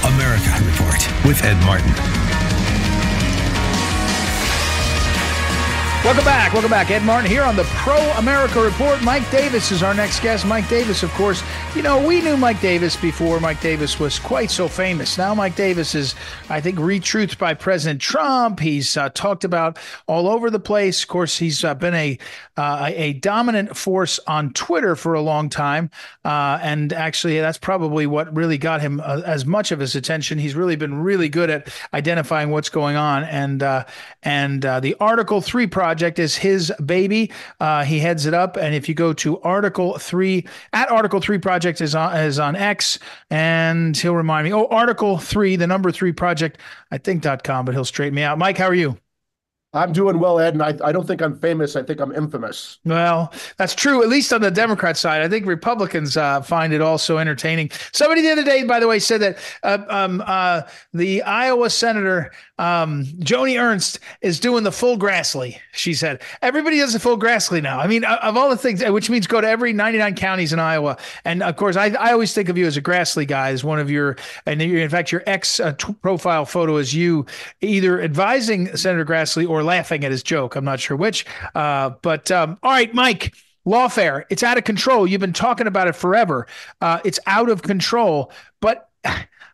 Pro-America Report with Ed Martin. Welcome back. Welcome back. Ed Martin here on the Pro-America Report. Mike Davis is our next guest. Mike Davis, of course, we knew Mike Davis before Mike Davis was quite so famous. Now Mike Davis is, I think, retruthed by President Trump. He's talked about all over the place. Of course, he's been a dominant force on Twitter for a long time. And actually, that's probably what really got him as much of his attention. He's really been really good at identifying what's going on. And the Article 3 project is his baby. He heads it up. And if you go to Article 3, at Article 3 Project is on X, and he'll remind me, Article 3, the number 3 project, I think .com, but he'll straighten me out. Mike, how are you? I'm doing well, Ed, and I don't think I'm famous. I think I'm infamous. Well, that's true, at least on the Democrat side. I think Republicans find it also entertaining. Somebody the other day, by the way, said that the Iowa Senator Joni Ernst is doing the full Grassley. She said, everybody does the full Grassley now. I mean, of all the things, which means go to every 99 counties in Iowa. And of course, I always think of you as a Grassley guy, as one of your, and in fact, your ex profile photo is you either advising Senator Grassley or laughing at his joke. I'm not sure which. All right, Mike, lawfare. It's out of control. You've been talking about it forever. It's out of control. But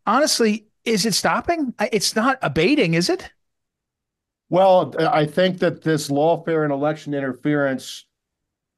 honestly, is it stopping? It's not abating, is it? Well, I think that this lawfare and election interference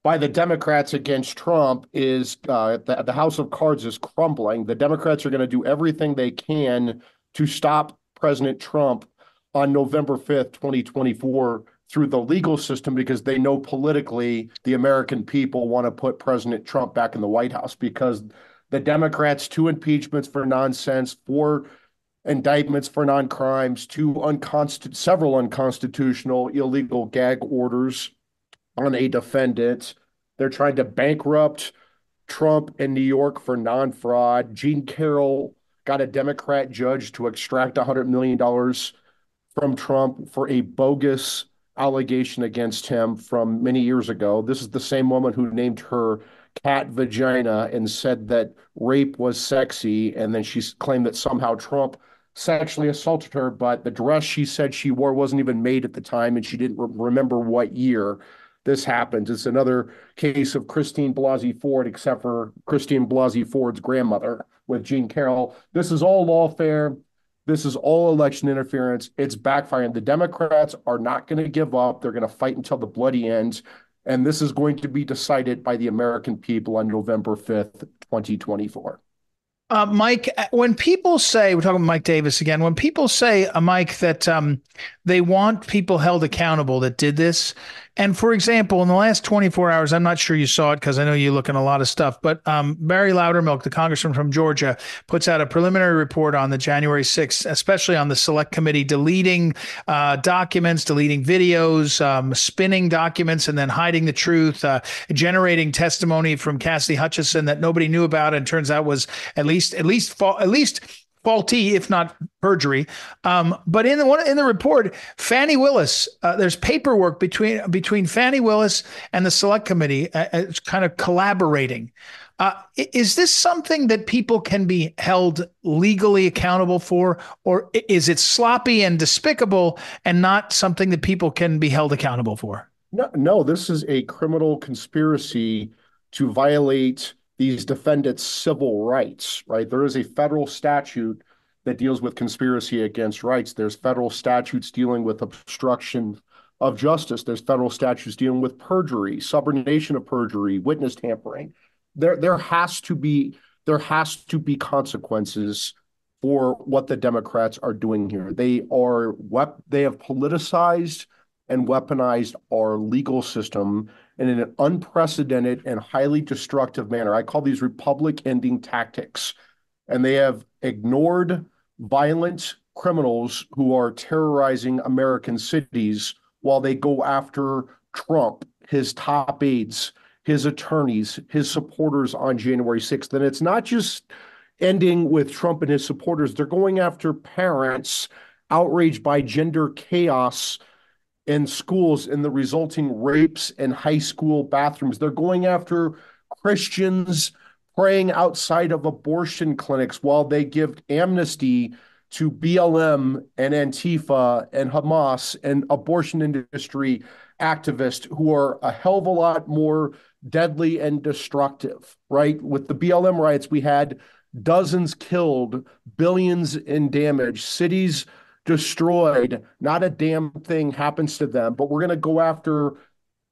by the Democrats against Trump is the house of cards is crumbling. The Democrats are going to do everything they can to stop President Trump on November 5th, 2024, through the legal system, because they know politically the American people want to put President Trump back in the White House, because the Democrats, 2 impeachments for nonsense, 4 indictments for non-crimes, several unconstitutional illegal gag orders on a defendant. They're trying to bankrupt Trump in New York for non-fraud. Jean Carroll got a Democrat judge to extract $100 million from Trump for a bogus allegation against him from many years ago. This is the same woman who named her cat vagina and said that rape was sexy, and then she claimed that somehow Trump sexually assaulted her, but the dress she said she wore wasn't even made at the time, and she didn't remember what year this happened. It's another case of Christine Blasey Ford, except for Christine Blasey Ford's grandmother with Jean Carroll. This is all lawfare. This is all election interference. It's backfiring. The Democrats are not going to give up. They're going to fight until the bloody ends. And this is going to be decided by the American people on November 5th, 2024. Mike, when people say, we're talking about Mike Davis again, when people say, Mike, that they want people held accountable that did this. And for example, in the last 24 hours, I'm not sure you saw it because I know you look at a lot of stuff, but Barry Loudermilk, the congressman from Georgia, puts out a preliminary report on the January 6th, especially on the select committee, deleting documents, deleting videos, spinning documents, and then hiding the truth, generating testimony from Cassidy Hutchinson that nobody knew about and turns out was at least faulty, if not perjury. But in the report, Fani Willis, there's paperwork between Fani Willis and the select committee, kind of collaborating. Is this something that people can be held legally accountable for, or is it sloppy and despicable and not something that people can be held accountable for? No, this is a criminal conspiracy to violate these defendants' civil rights, right? There is a federal statute that deals with conspiracy against rights. There's federal statutes dealing with obstruction of justice. There's federal statutes dealing with perjury, subordination of perjury, witness tampering. There has to be consequences for what the Democrats are doing here. They have politicized and weaponized our legal system in an unprecedented and highly destructive manner. I call these republic-ending tactics. And they have ignored violent criminals who are terrorizing American cities while they go after Trump, his top aides, his attorneys, his supporters on January 6th. And it's not just ending with Trump and his supporters. They're going after parents outraged by gender chaos in schools and the resulting rapes in high school bathrooms. They're going after Christians praying outside of abortion clinics while they give amnesty to BLM and Antifa and Hamas and abortion industry activists who are a hell of a lot more deadly and destructive, right? With the BLM riots, we had dozens killed, billions in damage, cities destroyed. Not a damn thing happens to them, but we're going to go after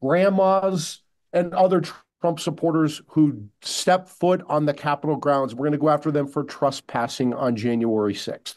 grandmas and other Trump supporters who step foot on the Capitol grounds. We're going to go after them for trespassing on January 6th.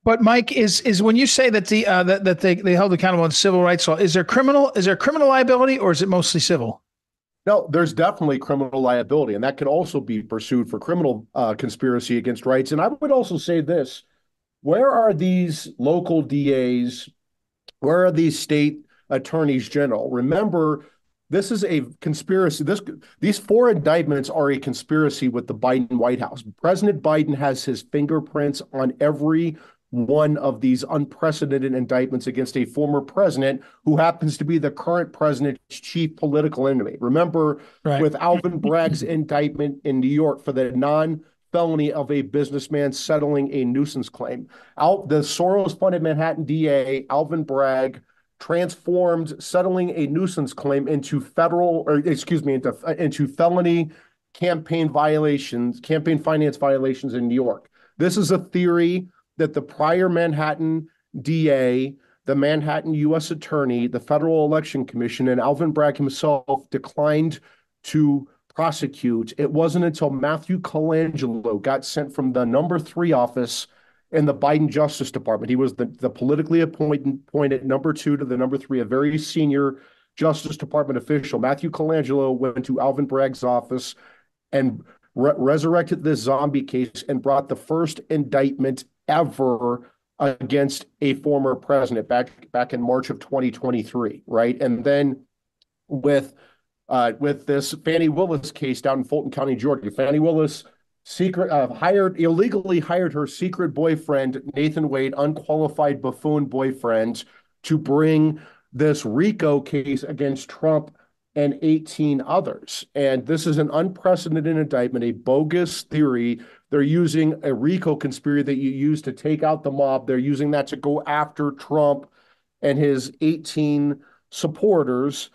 But Mike, is when you say that that they held accountable in civil rights law, is there criminal liability, or is it mostly civil? No, there's definitely criminal liability, and that can also be pursued for criminal conspiracy against rights. And I would also say this: where are these local DAs? Where are these state attorneys general? Remember, this is a conspiracy. These 4 indictments are a conspiracy with the Biden White House. President Biden has his fingerprints on every one of these unprecedented indictments against a former president who happens to be the current president's chief political enemy. Remember, with Alvin Bragg's indictment in New York for the non-felony of a businessman settling a nuisance claim. The Soros-funded Manhattan DA, Alvin Bragg, transformed settling a nuisance claim into into felony campaign finance violations in New York. This is a theory that the prior Manhattan DA, the Manhattan U.S. Attorney, the Federal Election Commission, and Alvin Bragg himself declined to prosecute. It wasn't until Matthew Colangelo got sent from the number 3 office in the Biden Justice Department. He was the politically appointed number 2 to the number 3, a very senior Justice Department official. Matthew Colangelo went to Alvin Bragg's office and resurrected this zombie case and brought the first indictment ever against a former president back in March of 2023, right? And then with this Fani Willis case down in Fulton County, Georgia, Fani Willis illegally hired her secret boyfriend, Nathan Wade, unqualified buffoon boyfriend, to bring this RICO case against Trump and 18 others. And this is an unprecedented indictment, a bogus theory. They're using a RICO conspiracy that you use to take out the mob. They're using that to go after Trump and his 18 supporters.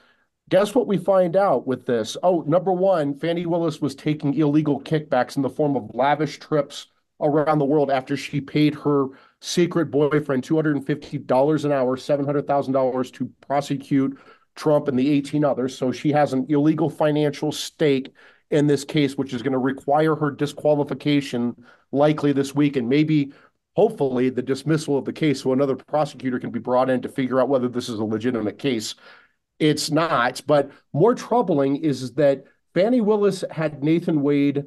Guess what we find out with this? Oh, number one, Fani Willis was taking illegal kickbacks in the form of lavish trips around the world after she paid her secret boyfriend $250 an hour, $700,000 to prosecute Trump and the 18 others. So she has an illegal financial stake in this case, which is going to require her disqualification likely this week, and maybe, hopefully, the dismissal of the case so another prosecutor can be brought in to figure out whether this is a legitimate case. It's not, but more troubling is that Fani Willis had Nathan Wade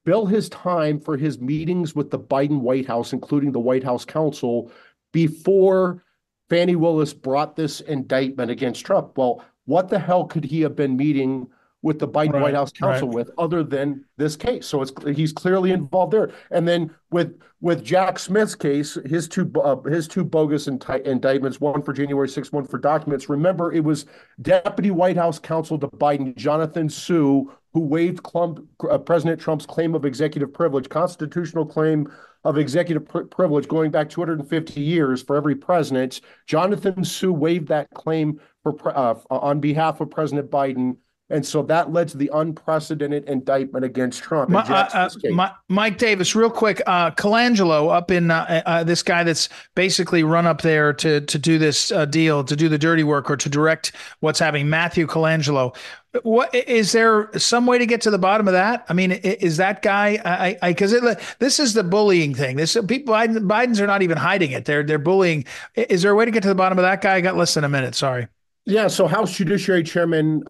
bill his time for his meetings with the Biden White House, including the White House counsel, before Fani Willis brought this indictment against Trump. Well, what the hell could he have been meeting with the Biden White House counsel with other than this case? So he's clearly involved there. And then with Jack Smith's case, his two bogus indictments, one for January 6th, one for documents. Remember, it was Deputy White House counsel to Biden, Jonathan Sue, who waived President Trump's claim of executive privilege, constitutional claim of executive privilege going back 250 years for every president. Jonathan Sue waived that claim on behalf of President Biden. And so that led to the unprecedented indictment against Trump. Mike Davis, real quick, Colangelo up in this guy that's basically run up there to do this deal, to do the dirty work or to direct what's happening, Matthew Colangelo. What is there some way to get to the bottom of that? I mean, is that guy? Because this is the bullying thing. This people, Biden's are not even hiding it. They're bullying. Is there a way to get to the bottom of that guy? I got less than a minute. Sorry. Yeah, so House Judiciary Chairman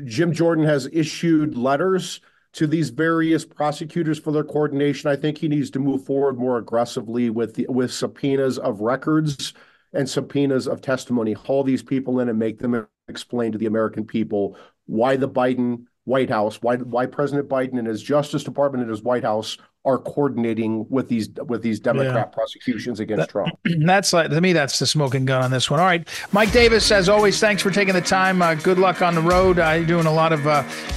Jim Jordan has issued letters to these various prosecutors for their coordination. I think he needs to move forward more aggressively with subpoenas of records and subpoenas of testimony. Haul these people in and make them explain to the American people why the Biden White House, why President Biden and his Justice Department and his White House are coordinating with these Democrat prosecutions against Trump. That's like, to me, that's the smoking gun on this one. All right, Mike Davis, as always, thanks for taking the time. Good luck on the road. You're doing a lot of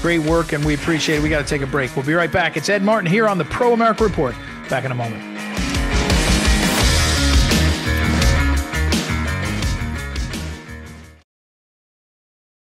great work, and we appreciate it. We got to take a break. We'll be right back. It's Ed Martin here on the Pro America Report. Back in a moment.